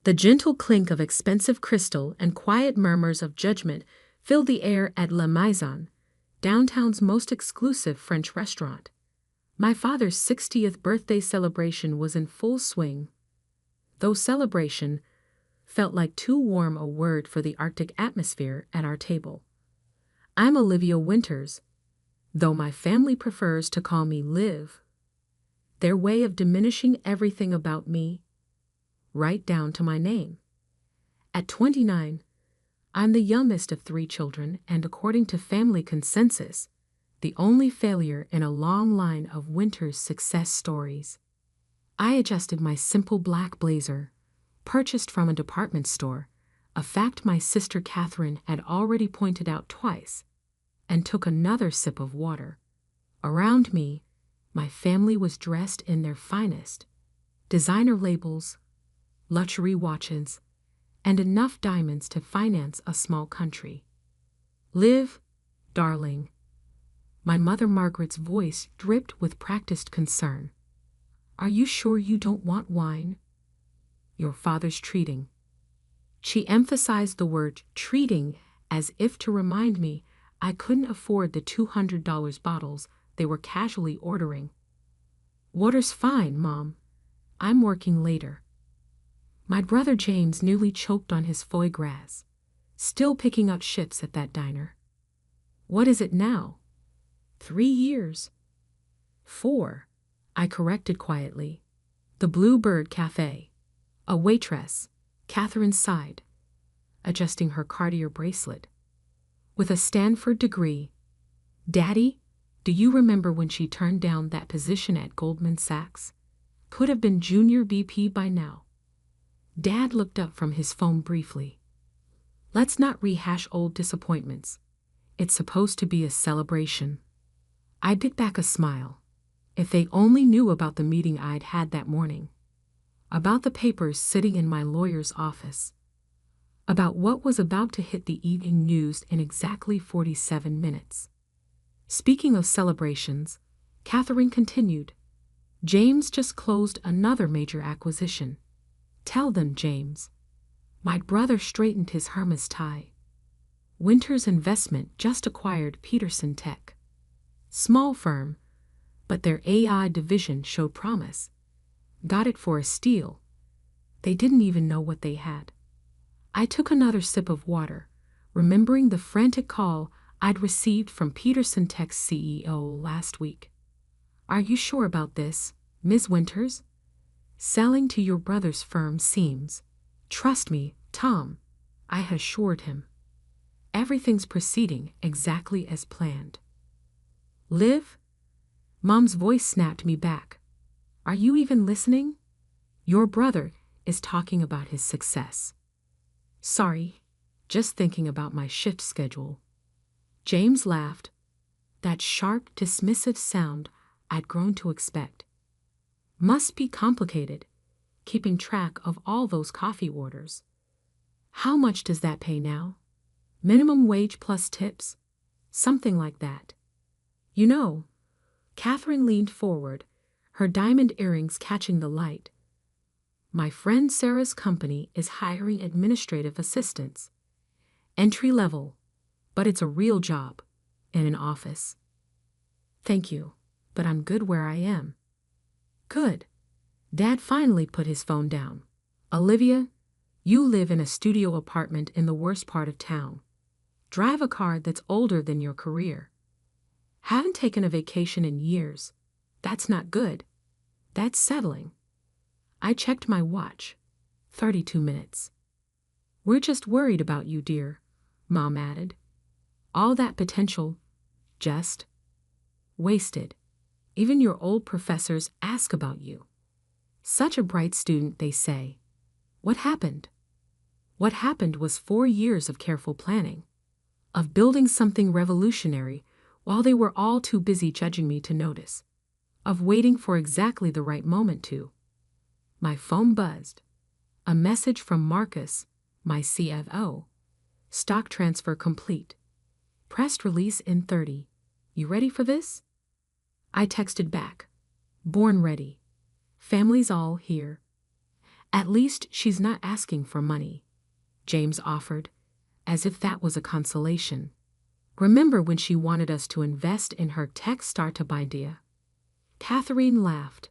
The gentle clink of expensive crystal and quiet murmurs of judgment filled the air at La Maison, downtown's most exclusive French restaurant. My father's 60th birthday celebration was in full swing, though celebration felt like too warm a word for the Arctic atmosphere at our table. I'm Olivia Winters, though my family prefers to call me Liv. Their way of diminishing everything about me, right down to my name. At 29, I'm the youngest of 3 children and, according to family consensus, the only failure in a long line of Winters' success stories. I adjusted my simple black blazer, purchased from a department store, a fact my sister Catherine had already pointed out twice, and took another sip of water. Around me, my family was dressed in their finest, designer labels, luxury watches, and enough diamonds to finance a small country. Liv, darling. My mother Margaret's voice dripped with practiced concern. Are you sure you don't want wine? Your father's treating. She emphasized the word treating as if to remind me I couldn't afford the $200 bottles they were casually ordering. Water's fine, Mom. I'm working later. My brother James nearly choked on his foie gras, still picking up shifts at that diner. What is it now? 3 years. 4, I corrected quietly. The Bluebird Cafe. A waitress, Catherine sighed, adjusting her Cartier bracelet. With a Stanford degree. Daddy, do you remember when she turned down that position at Goldman Sachs? Could have been junior VP by now. Dad looked up from his phone briefly. Let's not rehash old disappointments. It's supposed to be a celebration. I bit back a smile. If they only knew about the meeting I'd had that morning. About the papers sitting in my lawyer's office. About what was about to hit the evening news in exactly 47 minutes. Speaking of celebrations, Catherine continued. James just closed another major acquisition. Tell them, James. My brother straightened his Hermes tie. Winters Investment just acquired Peterson Tech. Small firm, but their AI division showed promise. Got it for a steal. They didn't even know what they had. I took another sip of water, remembering the frantic call I'd received from Peterson Tech's CEO last week. Are you sure about this, Ms. Winters? Selling to your brother's firm seems. Trust me, Tom, I assured him. Everything's proceeding exactly as planned. Liv? Mom's voice snapped me back. Are you even listening? Your brother is talking about his success. Sorry, just thinking about my shift schedule. James laughed, that sharp, dismissive sound I'd grown to expect. Must be complicated, keeping track of all those coffee orders. How much does that pay now? Minimum wage plus tips? Something like that. You know, Catherine leaned forward, her diamond earrings catching the light. My friend Sarah's company is hiring administrative assistants. Entry level, but it's a real job, in an office. Thank you, but I'm good where I am. Good. Dad finally put his phone down. Olivia, you live in a studio apartment in the worst part of town. Drive a car that's older than your career. Haven't taken a vacation in years. That's not good. That's settling. I checked my watch. 32 minutes. We're just worried about you, dear, Mom added. All that potential, just wasted. Even your old professors ask about you. Such a bright student, they say. What happened? What happened was 4 years of careful planning, of building something revolutionary while they were all too busy judging me to notice, of waiting for exactly the right moment to. My phone buzzed. A message from Marcus, my CFO. Stock transfer complete. Press release in 30. You ready for this? I texted back. Born ready. Family's all here. At least she's not asking for money, James offered, as if that was a consolation. Remember when she wanted us to invest in her tech startup idea? Catherine laughed.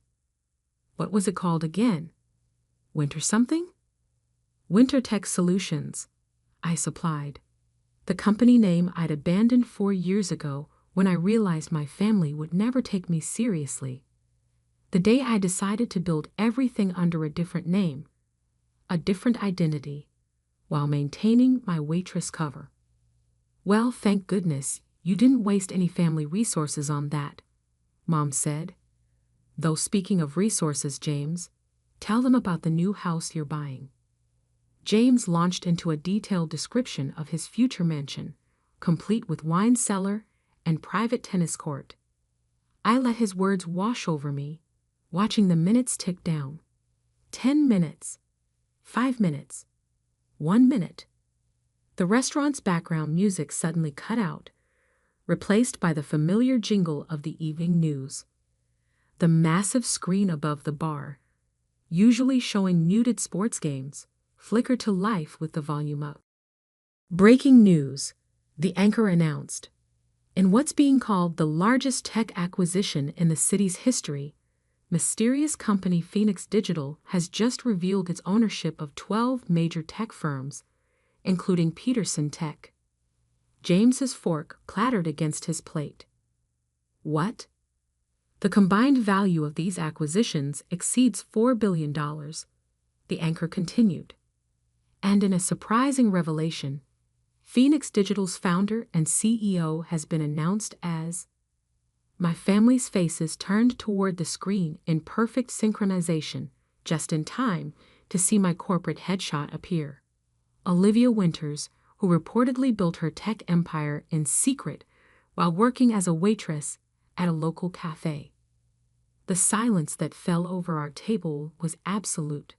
What was it called again? Winter something? Winter Tech Solutions, I supplied. The company name I'd abandoned 4 years ago when I realized my family would never take me seriously. The day I decided to build everything under a different name, a different identity, while maintaining my waitress cover. Well, thank goodness, you didn't waste any family resources on that, Mom said. Though speaking of resources, James, tell them about the new house you're buying. James launched into a detailed description of his future mansion, complete with wine cellar and private tennis court. I let his words wash over me, watching the minutes tick down. 10 minutes. 5 minutes. 1 minute. The restaurant's background music suddenly cut out, replaced by the familiar jingle of the evening news. The massive screen above the bar, usually showing muted sports games, flickered to life with the volume up. Breaking news, the anchor announced. In what's being called the largest tech acquisition in the city's history, mysterious company Phoenix Digital has just revealed its ownership of 12 major tech firms, including Peterson Tech. James's fork clattered against his plate. What? The combined value of these acquisitions exceeds $4 billion, the anchor continued. And in a surprising revelation, Phoenix Digital's founder and CEO has been announced as. My family's faces turned toward the screen in perfect synchronization, just in time to see my corporate headshot appear. Olivia Winters, who reportedly built her tech empire in secret while working as a waitress at a local cafe. The silence that fell over our table was absolute.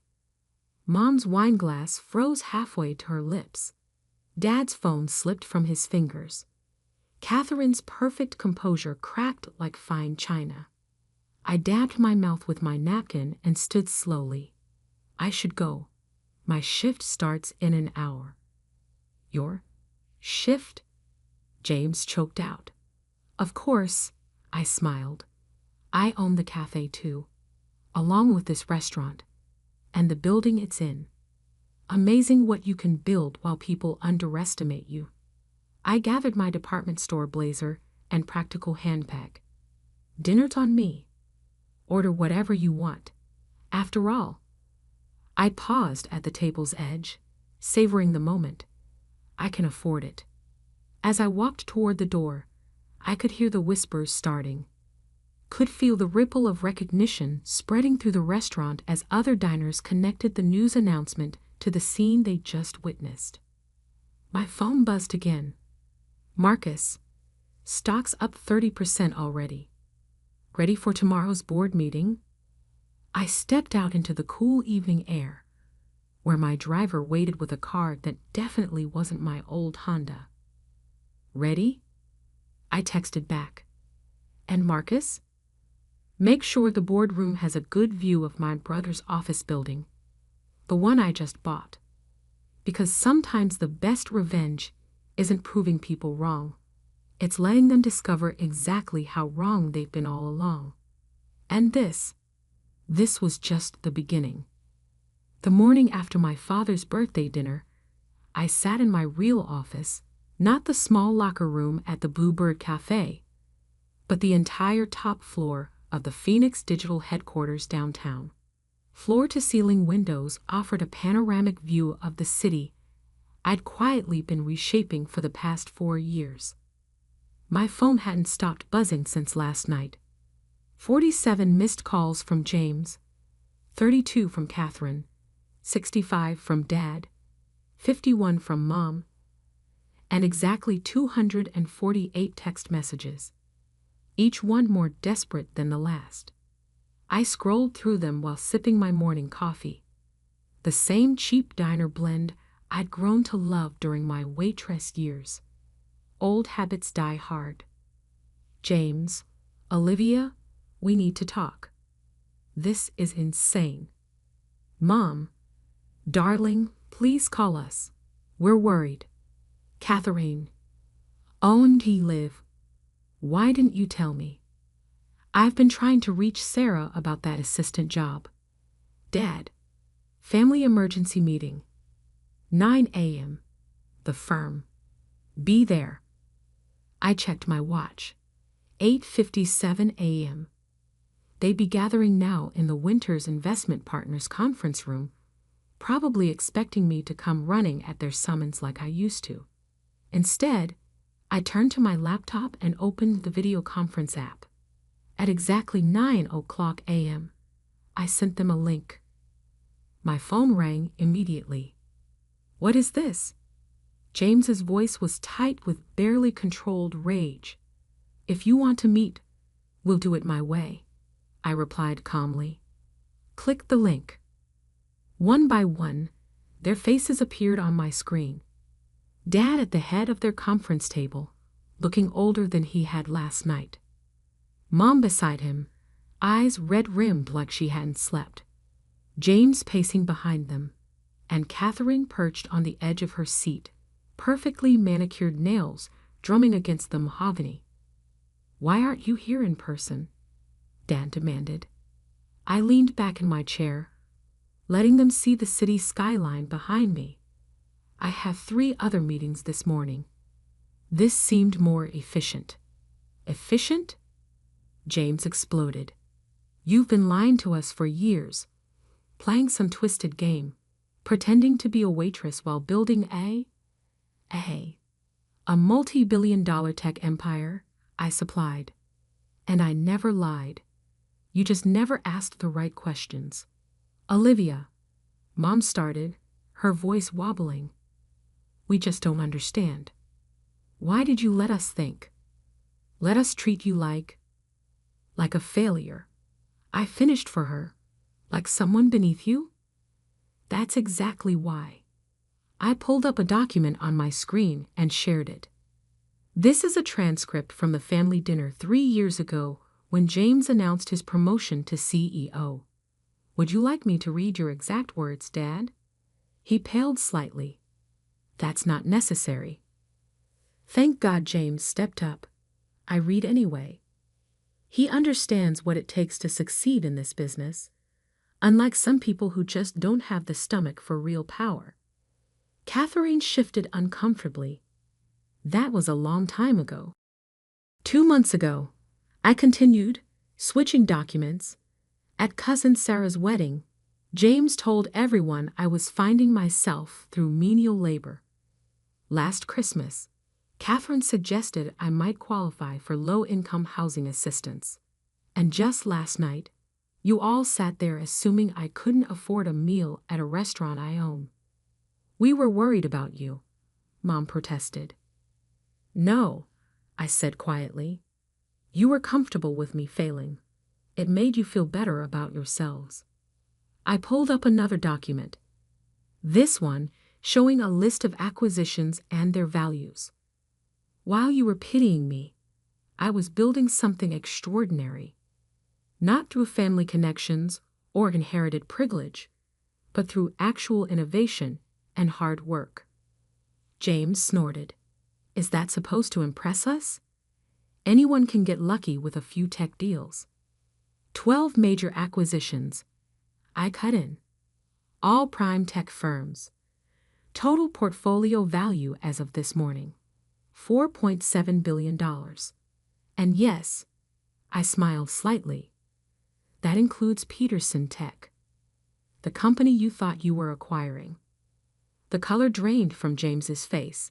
Mom's wine glass froze halfway to her lips. Dad's phone slipped from his fingers. Catherine's perfect composure cracked like fine china. I dabbed my mouth with my napkin and stood slowly. I should go. My shift starts in an hour. Your shift? James choked out. Of course, I smiled. I own the cafe too, along with this restaurant, and the building it's in. Amazing what you can build while people underestimate you. I gathered my department store blazer and practical handbag. Dinner's on me. Order whatever you want. After all, I paused at the table's edge, savoring the moment. I can afford it. As I walked toward the door, I could hear the whispers starting. Could feel the ripple of recognition spreading through the restaurant as other diners connected the news announcement to the scene they just witnessed. My phone buzzed again. Marcus, stock's up 30% already. Ready for tomorrow's board meeting? I stepped out into the cool evening air, where my driver waited with a car that definitely wasn't my old Honda. Ready? I texted back. And Marcus? Make sure the boardroom has a good view of my brother's office building, the one I just bought. Because sometimes the best revenge isn't proving people wrong. It's letting them discover exactly how wrong they've been all along. And this was just the beginning. The morning after my father's birthday dinner, I sat in my real office, not the small locker room at the Bluebird Cafe, but the entire top floor of the Phoenix Digital headquarters downtown. Floor-to-ceiling windows offered a panoramic view of the city I'd quietly been reshaping for the past 4 years. My phone hadn't stopped buzzing since last night. 47 missed calls from James, 32 from Catherine, 65 from Dad, 51 from Mom, and exactly 248 text messages, each one more desperate than the last. I scrolled through them while sipping my morning coffee, the same cheap diner blend I'd grown to love during my waitress years. Old habits die hard. James, Olivia, we need to talk. This is insane. Mom, darling, please call us. We're worried. Catherine. Owned he live. Why didn't you tell me? I've been trying to reach Sarah about that assistant job. Dad. Family emergency meeting. 9 a.m. The firm. Be there. I checked my watch. 8:57 a.m. They'd be gathering now in the Winters Investment Partners conference room, probably expecting me to come running at their summons like I used to. Instead, I turned to my laptop and opened the video conference app. At exactly 9:00 a.m., I sent them a link. My phone rang immediately. What is this? James's voice was tight with barely controlled rage. If you want to meet, we'll do it my way, I replied calmly. Click the link. One by one, their faces appeared on my screen. Dad at the head of their conference table, looking older than he had last night. Mom beside him, eyes red-rimmed like she hadn't slept. James pacing behind them, and Catherine perched on the edge of her seat, perfectly manicured nails drumming against the mahogany. Why aren't you here in person? Dad demanded. I leaned back in my chair, letting them see the city skyline behind me. I have 3 other meetings this morning. This seemed more efficient. Efficient? James exploded. You've been lying to us for years, playing some twisted game, pretending to be a waitress while building a multi-billion-dollar tech empire, I supplied. And I never lied. You just never asked the right questions. Olivia, Mom started, her voice wobbling. We just don't understand. Why did you let us think? Let us treat you like a failure. I finished for her, like someone beneath you? That's exactly why. I pulled up a document on my screen and shared it. This is a transcript from the family dinner 3 years ago when James announced his promotion to CEO. Would you like me to read your exact words, Dad? He paled slightly. That's not necessary. Thank God James stepped up. I read anyway. He understands what it takes to succeed in this business, unlike some people who just don't have the stomach for real power. Catherine shifted uncomfortably. That was a long time ago. 2 months ago, I continued, switching documents. At Cousin Sarah's wedding, James told everyone I was finding myself through menial labor. Last Christmas, Catherine suggested I might qualify for low-income housing assistance. And just last night, you all sat there assuming I couldn't afford a meal at a restaurant I own. We were worried about you, Mom protested. No, I said quietly. You were comfortable with me failing. It made you feel better about yourselves. I pulled up another document. This one showing a list of acquisitions and their values. While you were pitying me, I was building something extraordinary. Not through family connections or inherited privilege, but through actual innovation and hard work. James snorted. Is that supposed to impress us? Anyone can get lucky with a few tech deals. 12 major acquisitions. I cut in. All prime tech firms. Total portfolio value as of this morning, $4.7 billion. And yes, I smiled slightly. That includes Peterson Tech, the company you thought you were acquiring. The color drained from James's face.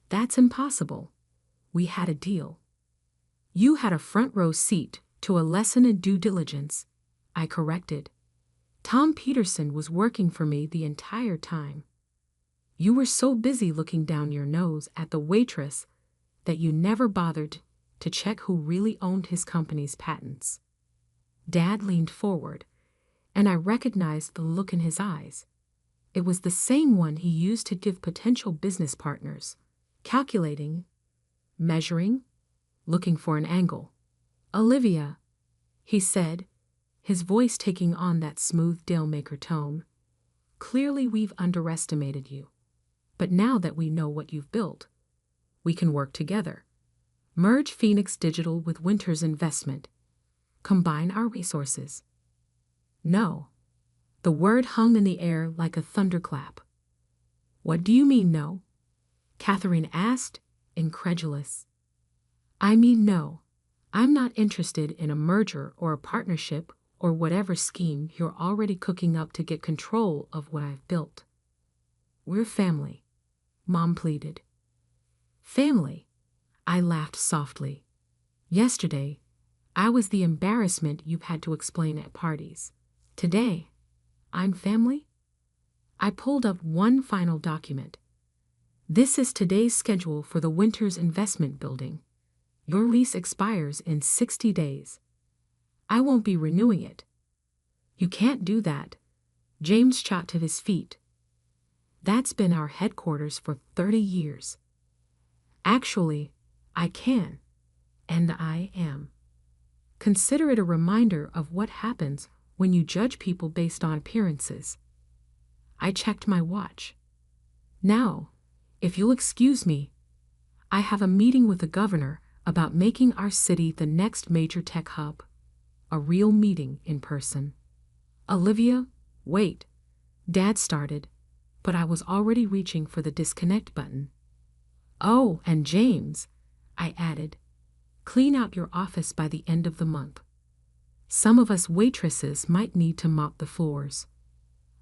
That's impossible. We had a deal. You had a front row seat to a lesson in due diligence, I corrected. Tom Peterson was working for me the entire time. You were so busy looking down your nose at the waitress that you never bothered to check who really owned his company's patents. Dad leaned forward, and I recognized the look in his eyes. It was the same one he used to give potential business partners, calculating, measuring, looking for an angle. Olivia, he said, his voice taking on that smooth dealmaker tone. Clearly we've underestimated you. But now that we know what you've built, we can work together. Merge Phoenix Digital with Winters Investment. Combine our resources. No. The word hung in the air like a thunderclap. What do you mean, no? Catherine asked, incredulous. I mean, no. I'm not interested in a merger or a partnership or whatever scheme you're already cooking up to get control of what I've built. We're family, Mom pleaded. Family? I laughed softly. Yesterday, I was the embarrassment you've had to explain at parties. Today, I'm family? I pulled up one final document. This is today's schedule for the Winters Investment Building. Your lease expires in 60 days. I won't be renewing it. You can't do that. James shot to his feet. That's been our headquarters for 30 years. Actually, I can, and I am. Consider it a reminder of what happens when you judge people based on appearances. I checked my watch. Now, if you'll excuse me, I have a meeting with the governor about making our city the next major tech hub. A real meeting in person. Olivia, wait. Dad started, but I was already reaching for the disconnect button. Oh, and James, I added, clean out your office by the end of the month. Some of us waitresses might need to mop the floors.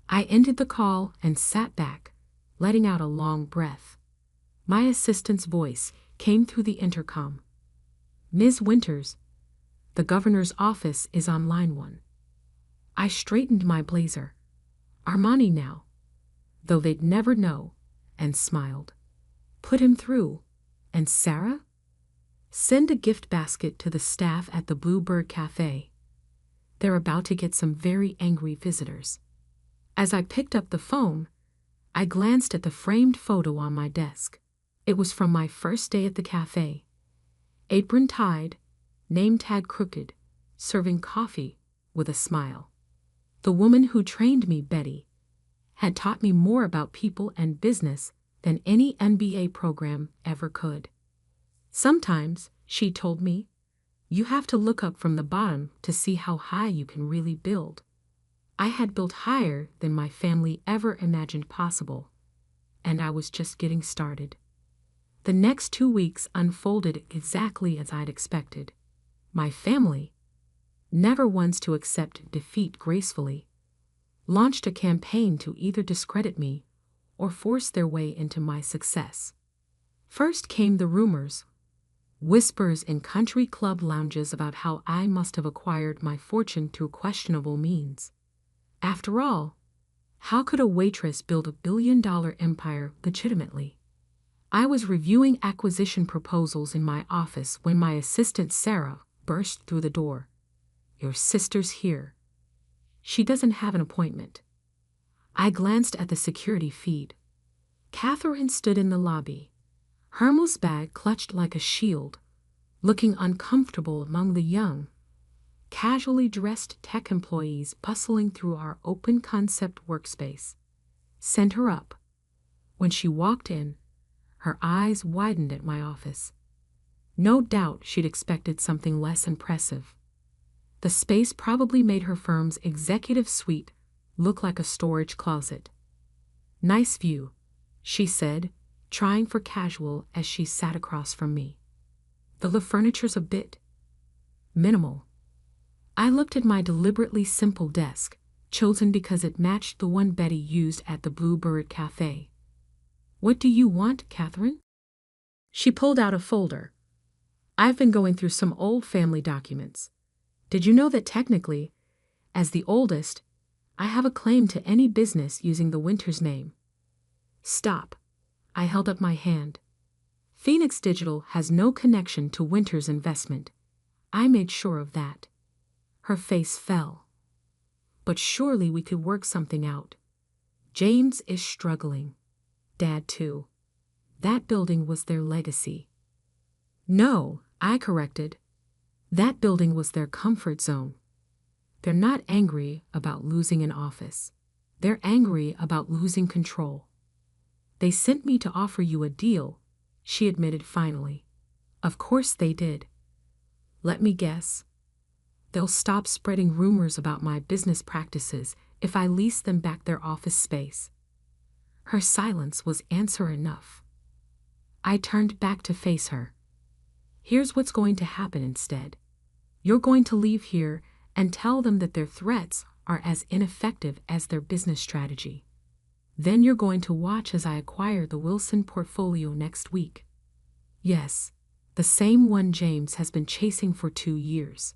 I ended the call and sat back, letting out a long breath. My assistant's voice came through the intercom. Ms. Winters, the governor's office is on line 1. I straightened my blazer. Armani now, though they'd never know, and smiled. Put him through. And Sarah? Send a gift basket to the staff at the Bluebird Cafe. They're about to get some very angry visitors. As I picked up the phone, I glanced at the framed photo on my desk. It was from my first day at the cafe. Apron tied, name tag crooked, serving coffee with a smile. The woman who trained me, Betty, had taught me more about people and business than any MBA program ever could. Sometimes, she told me, you have to look up from the bottom to see how high you can really build. I had built higher than my family ever imagined possible, and I was just getting started. The next 2 weeks unfolded exactly as I'd expected. My family, never ones to accept defeat gracefully, launched a campaign to either discredit me or force their way into my success. First came the rumors, whispers in country club lounges about how I must have acquired my fortune through questionable means. After all, how could a waitress build a billion-dollar empire legitimately? I was reviewing acquisition proposals in my office when my assistant Sarah burst through the door. Your sister's here. She doesn't have an appointment. I glanced at the security feed. Catherine stood in the lobby, Hermel's bag clutched like a shield, looking uncomfortable among the young, casually dressed tech employees bustling through our open-concept workspace. Sent her up. When she walked in, her eyes widened at my office. No doubt she'd expected something less impressive. The space probably made her firm's executive suite look like a storage closet. Nice view, she said, trying for casual as she sat across from me. Though the furniture's a bit minimal. I looked at my deliberately simple desk, chosen because it matched the one Betty used at the Bluebird Cafe. What do you want, Catherine? She pulled out a folder. I've been going through some old family documents. Did you know that technically, as the oldest, I have a claim to any business using the Winters name? Stop. I held up my hand. Phoenix Digital has no connection to Winters Investment. I made sure of that. Her face fell. But surely we could work something out. James is struggling. Dad too. That building was their legacy. No, I corrected. That building was their comfort zone. They're not angry about losing an office. They're angry about losing control. They sent me to offer you a deal, she admitted finally. Of course they did. Let me guess. They'll stop spreading rumors about my business practices if I lease them back their office space. Her silence was answer enough. I turned back to face her. Here's what's going to happen instead. You're going to leave here and tell them that their threats are as ineffective as their business strategy. Then you're going to watch as I acquire the Wilson portfolio next week. Yes, the same one James has been chasing for 2 years.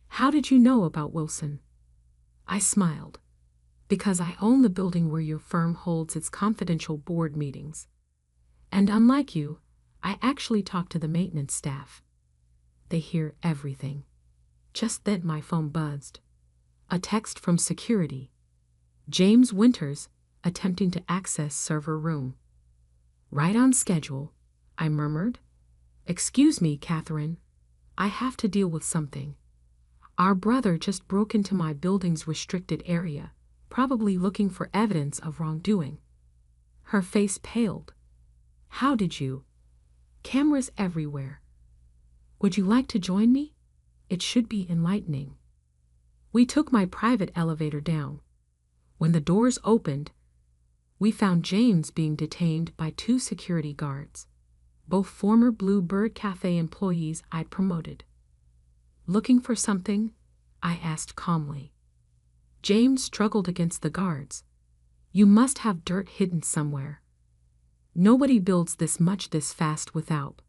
How did you know about Wilson? I smiled. Because I own the building where your firm holds its confidential board meetings. And unlike you, I actually talk to the maintenance staff. They hear everything. Just then my phone buzzed. A text from security. James Winters attempting to access server room. Right on schedule, I murmured. Excuse me, Catherine. I have to deal with something. Our brother just broke into my building's restricted area, probably looking for evidence of wrongdoing. Her face paled. How did you? Cameras everywhere. Would you like to join me? It should be enlightening. We took my private elevator down. When the doors opened, we found James being detained by 2 security guards, both former Blue Bird Cafe employees I'd promoted. Looking for something? I asked calmly. James struggled against the guards. You must have dirt hidden somewhere. Nobody builds this much this fast without.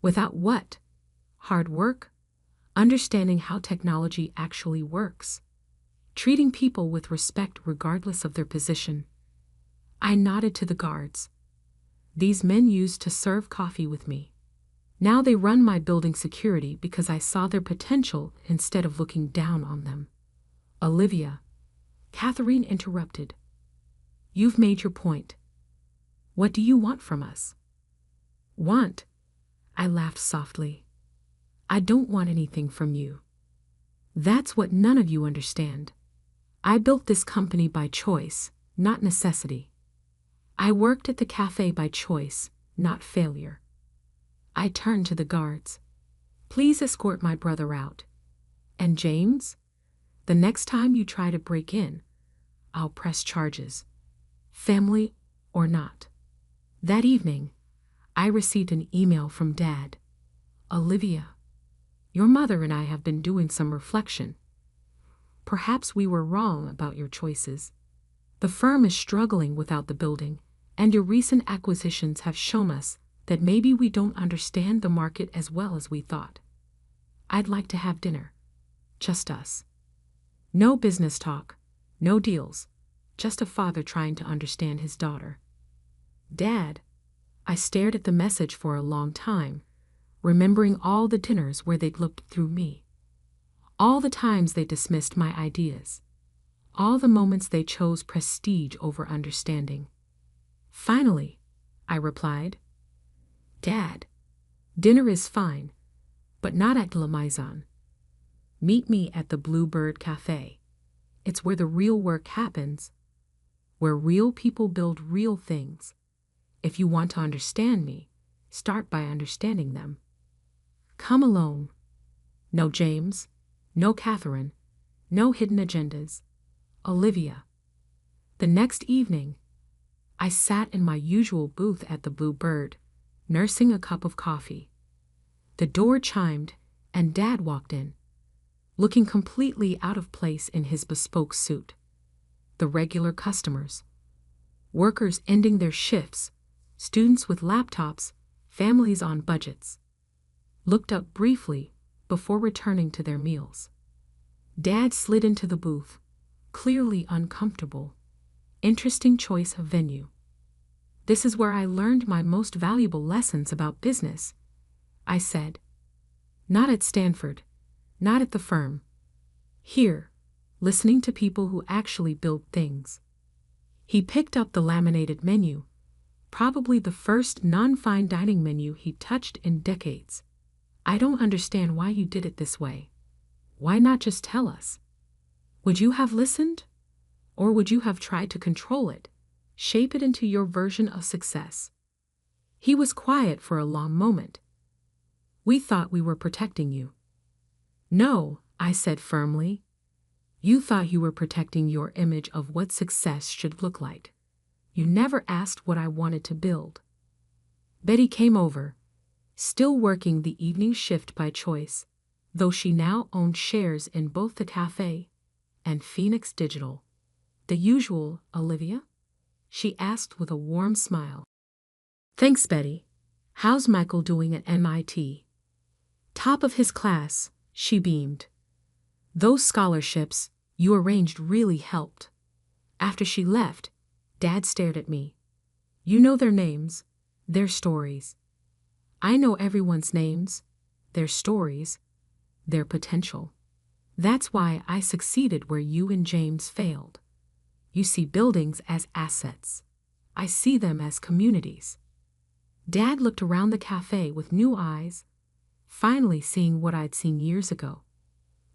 Without what? Hard work? Understanding how technology actually works. Treating people with respect regardless of their position. I nodded to the guards. These men used to serve coffee with me. Now they run my building security because I saw their potential instead of looking down on them. Olivia, Catherine interrupted. You've made your point. What do you want from us? Want? I laughed softly. I don't want anything from you. That's what none of you understand. I built this company by choice, not necessity. I worked at the cafe by choice, not failure. I turned to the guards. Please escort my brother out. And James? The next time you try to break in, I'll press charges. Family or not. That evening, I received an email from Dad. Olivia, your mother and I have been doing some reflection. Perhaps we were wrong about your choices. The firm is struggling without the building, and your recent acquisitions have shown us that maybe we don't understand the market as well as we thought. I'd like to have dinner. Just us. No business talk, no deals, just a father trying to understand his daughter. Dad, I stared at the message for a long time, remembering all the dinners where they'd looked through me. All the times they dismissed my ideas. All the moments they chose prestige over understanding. Finally, I replied, Dad, dinner is fine, but not at La Maison. Meet me at the Blue Bird Cafe. It's where the real work happens, where real people build real things. If you want to understand me, start by understanding them. Come alone. No James, no Catherine, no hidden agendas. Olivia. The next evening, I sat in my usual booth at the Blue Bird, nursing a cup of coffee. The door chimed, and Dad walked in, looking completely out of place in his bespoke suit. The regular customers, workers ending their shifts, students with laptops, families on budgets, looked up briefly before returning to their meals. Dad slid into the booth, clearly uncomfortable. Interesting choice of venue. This is where I learned my most valuable lessons about business, I said. Not at Stanford, not at the firm. Here, listening to people who actually build things. He picked up the laminated menu, probably the first non-fine dining menu he'd touched in decades. I don't understand why you did it this way. Why not just tell us? Would you have listened? Or would you have tried to control it, shape it into your version of success? He was quiet for a long moment. We thought we were protecting you. No, I said firmly. You thought you were protecting your image of what success should look like. You never asked what I wanted to build. Betty came over, still working the evening shift by choice, though she now owned shares in both the cafe and Phoenix Digital. The usual, Olivia? She asked with a warm smile. Thanks, Betty. How's Michael doing at MIT? Top of his class, she beamed. Those scholarships you arranged really helped. After she left, Dad stared at me. You know their names, their stories. I know everyone's names, their stories, their potential. That's why I succeeded where you and James failed. You see buildings as assets. I see them as communities. Dad looked around the cafe with new eyes, finally seeing what I'd seen years ago.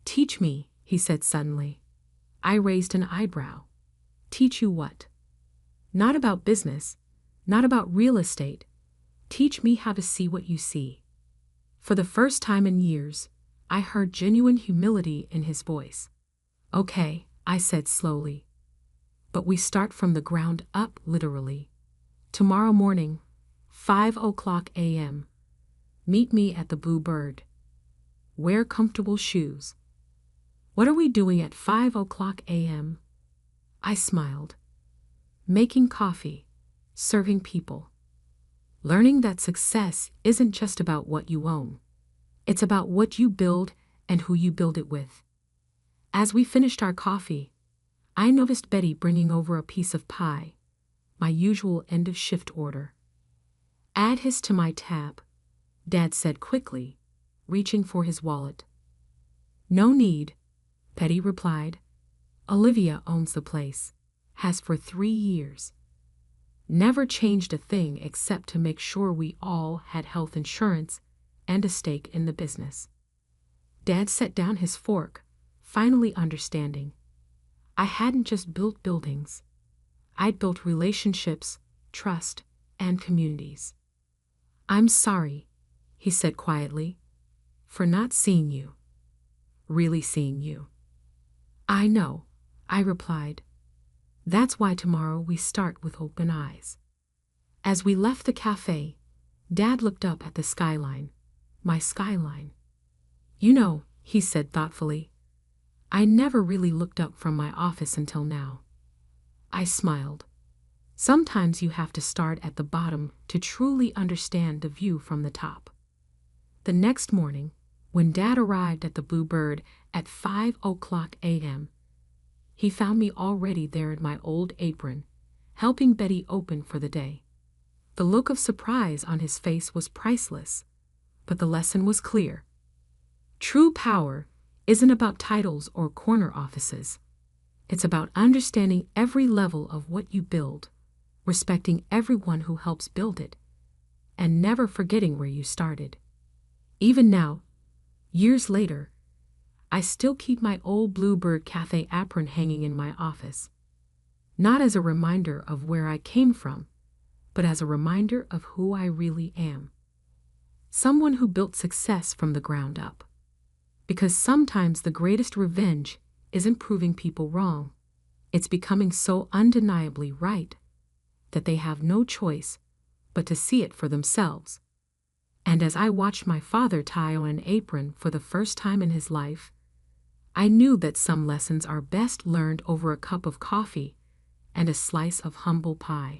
Teach me, he said suddenly. I raised an eyebrow. Teach you what? Not about business, not about real estate. Teach me how to see what you see. For the first time in years, I heard genuine humility in his voice. Okay, I said slowly. But we start from the ground up, literally. Tomorrow morning, 5:00 a.m. Meet me at the Blue Bird. Wear comfortable shoes. What are we doing at 5:00 a.m.? I smiled. Making coffee, serving people. Learning that success isn't just about what you own. It's about what you build and who you build it with. As we finished our coffee, I noticed Betty bringing over a piece of pie, my usual end-of-shift order. Add his to my tab, Dad said quickly, reaching for his wallet. No need, Betty replied. Olivia owns the place, has for 3 years. Never changed a thing except to make sure we all had health insurance and a stake in the business. Dad set down his fork, finally understanding. I hadn't just built buildings. I'd built relationships, trust, and communities. I'm sorry, he said quietly, for not seeing you. Really seeing you. I know, I replied. That's why tomorrow we start with open eyes. As we left the cafe, Dad looked up at the skyline, my skyline. You know, he said thoughtfully, I never really looked up from my office until now. I smiled. Sometimes you have to start at the bottom to truly understand the view from the top. The next morning, when Dad arrived at the Blue Bird at 5:00 a.m., he found me already there in my old apron, helping Betty open for the day. The look of surprise on his face was priceless, but the lesson was clear. True power isn't about titles or corner offices. It's about understanding every level of what you build, respecting everyone who helps build it, and never forgetting where you started. Even now, years later, I still keep my old Blue Bird Cafe apron hanging in my office. Not as a reminder of where I came from, but as a reminder of who I really am. Someone who built success from the ground up. Because sometimes the greatest revenge isn't proving people wrong. It's becoming so undeniably right that they have no choice but to see it for themselves. And as I watched my father tie on an apron for the first time in his life, I knew that some lessons are best learned over a cup of coffee and a slice of humble pie.